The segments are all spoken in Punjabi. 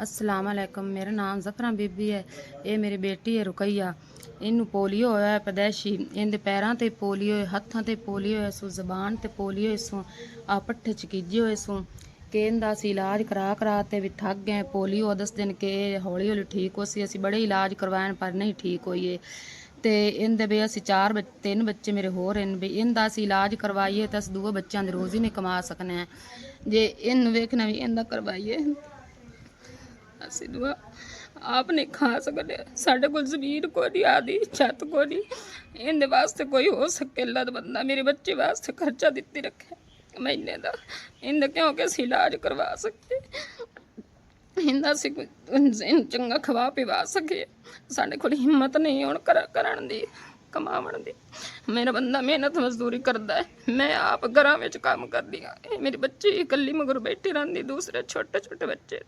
अस्सलाम वालेकुम। मेरा नाम ज़फ़रा बीबी है। ये मेरी बेटी है रुकैया। इनू पोलियो होया पैदाइशी। इनके पैरों ते पोलियो है, हत्थों ते पोलियो है सू, जबान ते पोलियो है सू, आ पट्ठे चकीजे होए सू कि इनका असी इलाज करा करा ते भी थक गए। पोलियो 10 दिन के हौली हौली ठीक हो सी। असी बड़े इलाज करवाए पर नहीं ठीक होइए। तो इनके भी असी 3 बच्चे मेरे होर हैं भी इनका असी इलाज करवाइए तो अस 2 बच्चों की रोज़ी नहीं कमा सकने हैं। जे इन वेखना भी इनका करवाइए ਅਸੀਂ ਦੁਆ ਆਪ ਨਹੀਂ ਖਾ ਸਕਦੇ। ਸਾਡੇ ਕੋਲ ਜ਼ਮੀਨ ਕੋਈ ਨਹੀਂ, ਆਦੀ ਛੱਤ ਕੋਈ ਨਹੀਂ। ਇਹਦੇ ਵਾਸਤੇ ਕੋਈ ਹੋ ਸਕੇ ਅੱਲਾ ਦਾ ਬੰਦਾ ਮੇਰੇ ਬੱਚੇ ਵਾਸਤੇ ਖਰਚਾ ਦਿੱਤੀ ਰੱਖੇ ਮਹੀਨੇ ਦਾ। ਇਹਦਾ ਕਿਉਂਕਿ ਅਸੀਂ ਇਲਾਜ ਕਰਵਾ ਸਕਦੇ, ਇਹਦਾ ਅਸੀਂ ਚੰਗਾ ਖਵਾ ਪਿਵਾ ਸਕੇ। ਸਾਡੇ ਕੋਲ ਹਿੰਮਤ ਨਹੀਂ ਹੁਣ ਕਰਨ ਦੀ, ਕਮਾਉਣ ਦੀ। ਮੇਰਾ ਬੰਦਾ ਮਿਹਨਤ ਮਜ਼ਦੂਰੀ ਕਰਦਾ ਹੈ, ਮੈਂ ਆਪ ਘਰਾਂ ਵਿੱਚ ਕੰਮ ਕਰਦੀ ਹਾਂ। ਇਹ ਮੇਰੀ ਬੱਚੀ ਇਕੱਲੀ ਮਗਰ ਬੈਠੀ ਰਹਿੰਦੀ, ਦੂਸਰੇ ਛੋਟੇ ਛੋਟੇ ਬੱਚੇ।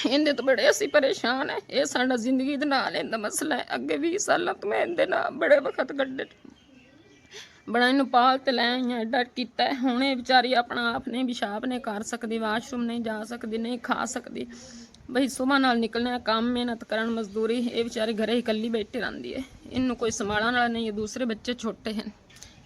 ਇਹਦੇ ਤੋਂ ਬੜੇ ਅਸੀਂ ਪਰੇਸ਼ਾਨ ਹੈ। ਇਹ ਸਾਡਾ ਜ਼ਿੰਦਗੀ ਦੇ ਨਾਲ ਇਹਦਾ ਮਸਲਾ ਹੈ। ਅੱਗੇ 20 ਸਾਲਾਂ ਤੋਂ ਮੈਂ ਇਹਦੇ ਨਾਲ ਬੜੇ ਵਕਤ ਕੱਢੇ, ਬੜਾ ਇਹਨੂੰ ਪਾਲ ਤੇ ਲੈ ਆਈਆਂ, ਐਡਾ ਕੀਤਾ। ਹੁਣ ਇਹ ਵਿਚਾਰੀ ਆਪਣਾ ਆਪ ਨਹੀਂ ਪਿਸ਼ਾਬ ਨਹੀਂ ਕਰ ਸਕਦੀ, ਵਾਸ਼ਰੂਮ ਨਹੀਂ ਜਾ ਸਕਦੀ, ਨਹੀਂ ਖਾ ਸਕਦੀ। ਬਈ ਸੁਬਾਹ ਨਾਲ ਨਿਕਲਣਾ ਕੰਮ, ਮਿਹਨਤ ਕਰਨ, ਮਜ਼ਦੂਰੀ। ਇਹ ਵਿਚਾਰੀ ਘਰੇ ਇਕੱਲੀ ਬੈਠੀ ਰਹਿੰਦੀ ਹੈ, ਇਹਨੂੰ ਕੋਈ ਸੰਭਾਲਣ ਵਾਲਾ ਨਹੀਂ ਹੈ। ਦੂਸਰੇ ਬੱਚੇ ਛੋਟੇ ਹਨ।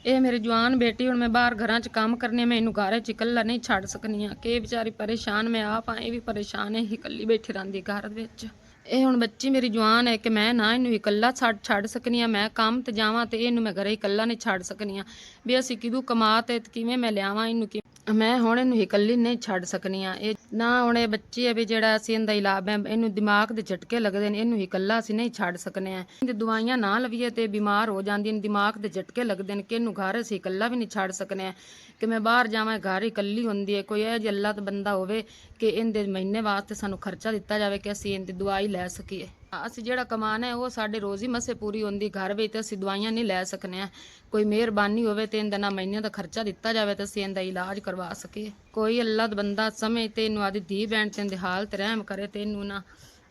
ਇਹ ਮੇਰੀ ਜਵਾਨ बेटी ਹੁਣ ਮੈਂ ਬਾਹਰ ਘਰਾਂ 'ਚ ਕੰਮ ਕਰਨੀ, ਮੈਂ ਇਹਨੂੰ ਘਰ 'ਚ ਇਕੱਲਾ ਨਹੀਂ ਛੱਡ ਸਕਨੀ ਆ ਕਿ ਇਹ ਵਿਚਾਰੀ ਪਰੇਸ਼ਾਨ। ਮੈਂ ਆਪ ਆ, ਇਹ ਵੀ ਪਰੇਸ਼ਾਨ ਹੈ, ਇਕੱਲੀ ਬੈਠੀ ਰਹਿੰਦੀ ਘਰ ਵਿੱਚ। ਇਹ ਹੁਣ ਬੱਚੀ ਮੇਰੀ ਜਵਾਨ ਹੈ ਕਿ ਮੈਂ ਨਾ ਇਹਨੂੰ ਇਕੱਲਾ ਛੱਡ ਸਕਨੀ ਆ। ਮੈਂ ਕੰਮ ਤੇ ਜਾਵਾਂ ਤੇ ਇਹਨੂੰ ਮੈਂ ਘਰੇ ਇਕੱਲਾ ਨਹੀਂ ਛੱਡ ਸਕਨੀ ਆ ਵੀ ਅਸੀਂ ਕਿਦੋਂ ਕਮਾ ਤੇ ਕਿਵੇਂ ਮੈਂ ਲਿਆਵਾਂ ਇਹਨੂੰ। ਮੈਂ ਹੁਣ ਇਹਨੂੰ ਇਕੱਲੀ ਨਹੀਂ ਛੱਡ ਸਕਨੀ ਆ। ਇਹ ਨਾ ਹੁਣ ਇਹ ਬੱਚੀ ਹੈ ਵੀ ਜਿਹੜਾ ਅਸੀਂ ਇਹਦਾ ਇਲਾਜ ਹੈ, ਇਹਨੂੰ ਦਿਮਾਗ ਦੇ ਝਟਕੇ ਲੱਗਦੇ ਨੇ, ਇਹਨੂੰ ਇਕੱਲਾ ਅਸੀਂ ਨਹੀਂ ਛੱਡ ਸਕਨੇ ਆ। ਇਹਦੀ ਦਵਾਈਆਂ ਨਾ ਲਵੀਏ ਤੇ ਬਿਮਾਰ ਹੋ ਜਾਂਦੀਆਂ ਨੇ, ਦਿਮਾਗ ਦੇ ਝਟਕੇ ਲੱਗਦੇ ਨੇ ਕਿ ਇਹਨੂੰ ਘਰ ਅਸੀਂ ਇਕੱਲਾ ਵੀ ਨਹੀਂ ਛੱਡ ਸਕਨੇ ਆ ਕਿ ਮੈਂ ਬਾਹਰ ਜਾਵਾਂ, ਘਰ ਇਕੱਲੀ ਹੁੰਦੀ ਹੈ। ਕੋਈ ਇਹ ਜਿਹਾ ਅੱਲਾ ਦਾ ਬੰਦਾ ਹੋਵੇ ਕਿ ਇਹਦੇ ਮਹੀਨੇ ਵਾਸਤੇ ਸਾਨੂੰ ਖਰਚਾ ਦਿੱਤਾ ਜਾਵੇ ਕਿ ਅਸੀਂ ਇਹਦੀ ਦਵਾਈ ਲੈ ਸਕੀਏ। ਅਸੀਂ ਜਿਹੜਾ ਕਮਾਣਾ ਹੈ ਉਹ ਸਾਡੇ ਰੋਜ਼ੀ ਮਸੇ ਪੂਰੀ ਹੁੰਦੀ, ਘਰ ਵਿੱਚ ਅਸੀਂ ਦਵਾਈਆਂ ਨਹੀਂ ਲੈ ਸਕਨੇ ਆ। ਕੋਈ ਮਿਹਰਬਾਨੀ ਹੋਵੇ ਤੇ ਇਹਦਾ ਨਾ ਮਹੀਨੇ ਦਾ ਖਰਚਾ ਦਿੱਤਾ ਜਾਵੇ ਤੇ ਅਸੀਂ ਇਹਦਾ ਇਲਾਜ ਕਰਵਾ ਸਕੀਏ। ਕੋਈ ਅੱਲਾ ਦਾ ਬੰਦਾ ਸਮਝ ਤੇ ਇਹਨੂੰ ਆਦੀ ਧੀ ਭੈਣ ਤੇ ਇਹਦੇ ਹਾਲ ਤੇ ਰਹਿਮ ਕਰੇ ਤੇ ਇਹਨੂੰ ਨਾ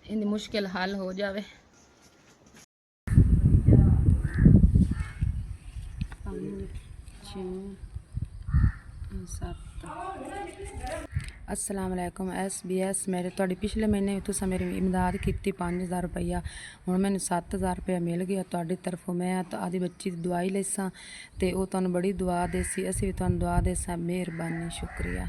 ਇਹਦੀ ਮੁਸ਼ਕਿਲ ਹੱਲ ਹੋ ਜਾਵੇ। अस्सलाम वालेकुम। SBS मेरे ਤੁਹਾਡੀ ਪਿਛਲੇ ਮਹੀਨੇ ਤੁਸੀਂ ਮੇਰੀ ਇਮਦਾਦ ਕੀਤੀ 5000 ਰੁਪਈਆ, ਹੁਣ ਮੈਨੂੰ 7000 ਰੁਪਇਆ ਮਿਲ ਗਿਆ ਤੁਹਾਡੀ ਤਰਫੋਂ। ਮੈਂ ਆਦੀ ਬੱਚੀ ਦੀ ਦਵਾਈ ਲੈਸਾਂ ਤੇ ਉਹ ਤੁਹਾਨੂੰ ਬੜੀ ਦੁਆ ਦੇਸੀ, ਅਸੀਂ ਵੀ ਤੁਹਾਨੂੰ ਦੁਆ ਦੇਸਾਂ। ਮਿਹਰਬਾਨੀ, ਸ਼ੁਕਰੀਆ।